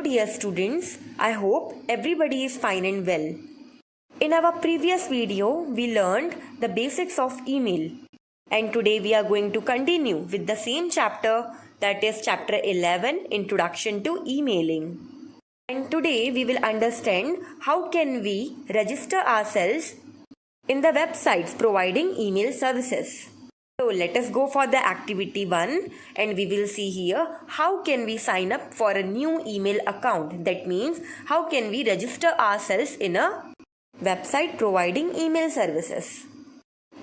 Dear students, I hope everybody is fine and well. In our previous video, we learned the basics of email. And today we are going to continue with the same chapter, that is chapter 11, Introduction to Emailing. And today we will understand how can we register ourselves in the websites providing email services. So let us go for the activity 1 and we will see here how can we sign up for a new email account. That means how can we register ourselves in a website providing email services.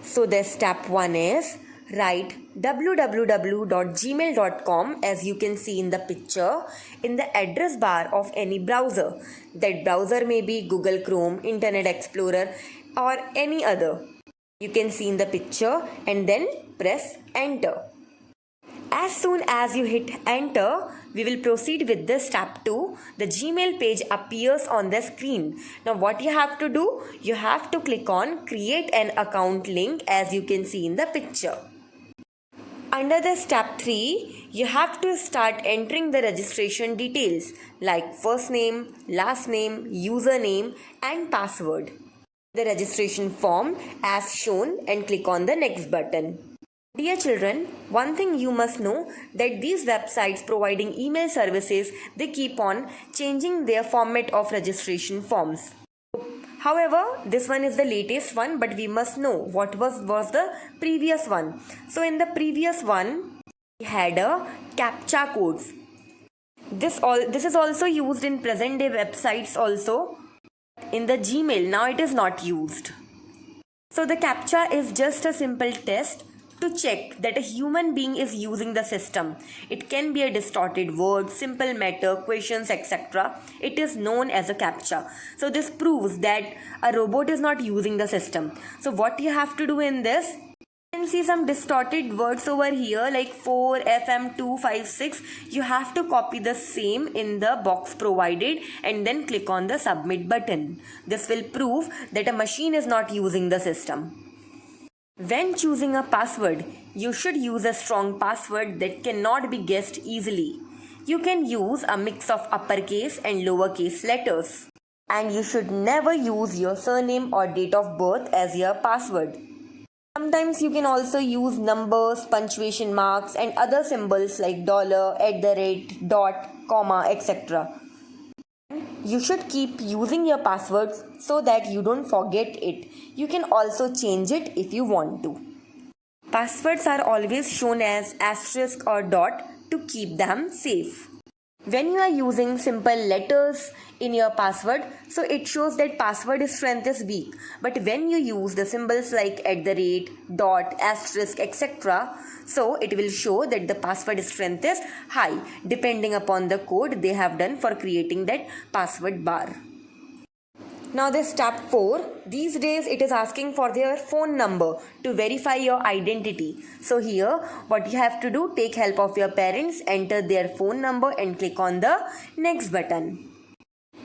So the step 1 is write www.gmail.com as you can see in the picture in the address bar of any browser. That browser may be Google Chrome, Internet Explorer or any other. You can see in the picture and then press enter. As soon as you hit enter, we will proceed with the step 2. The Gmail page appears on the screen. Now what you have to do? You have to click on create an account link as you can see in the picture. Under the step 3, you have to start entering the registration details like first name, last name, username and password. The registration form as shown and click on the next button. Dear children, one thing you must know that these websites providing email services, they keep on changing their format of registration forms. However, this one is the latest one, but we must know what was the previous one. So in the previous one, we had a CAPTCHA codes. This is also used in present day websites also. In the Gmail, now it is not used. So the CAPTCHA is just a simple test to check that a human being is using the system. It can be a distorted word, simple matter, questions, etc. It is known as a CAPTCHA. So this proves that a robot is not using the system. So what you have to do in this, you can see some distorted words over here like 4, FM, 2, 5, 6. You have to copy the same in the box provided and then click on the submit button. This will prove that a machine is not using the system. When choosing a password, you should use a strong password that cannot be guessed easily. You can use a mix of uppercase and lowercase letters. And you should never use your surname or date of birth as your password. Sometimes you can also use numbers, punctuation marks and other symbols like $, dot, comma, etc. You should keep using your passwords so that you don't forget it. You can also change it if you want to. Passwords are always shown as asterisk or dot to keep them safe. When you are using simple letters in your password, so it shows that password strength is weak. But when you use the symbols like @ dot, asterisk, etc., so it will show that the password strength is high depending upon the code they have done for creating that password bar. Now this step 4, these days it is asking for their phone number to verify your identity. So here what you have to do, take help of your parents, enter their phone number and click on the next button.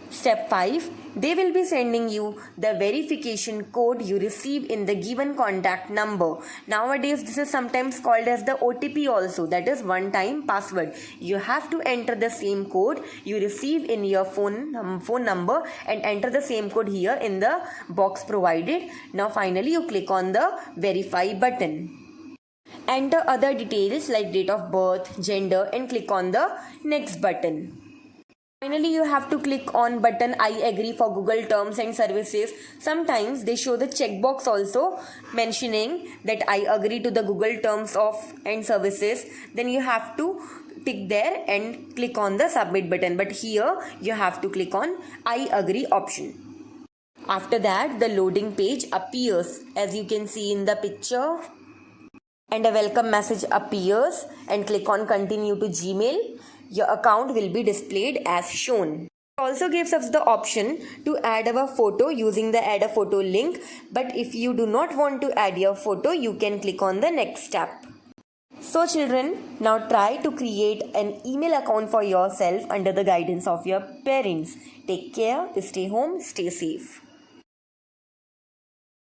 Step 5, they will be sending you the verification code you receive in the given contact number. Nowadays this is sometimes called as the OTP also, that is one-time password. You have to enter the same code you receive in your phone number and enter the same code here in the box provided. Now finally you click on the verify button. Enter other details like date of birth, gender and click on the next button. Finally, you have to click on button I agree for Google terms and services. Sometimes they show the checkbox also mentioning that I agree to the Google terms of and services. Then you have to tick there and click on the submit button. But here you have to click on I agree option. After that, the loading page appears as you can see in the picture. And a welcome message appears and click on continue to Gmail. Your account will be displayed as shown. It also gives us the option to add our photo using the add a photo link. But if you do not want to add your photo, you can click on the next step. So children, now try to create an email account for yourself under the guidance of your parents. Take care, stay home, stay safe.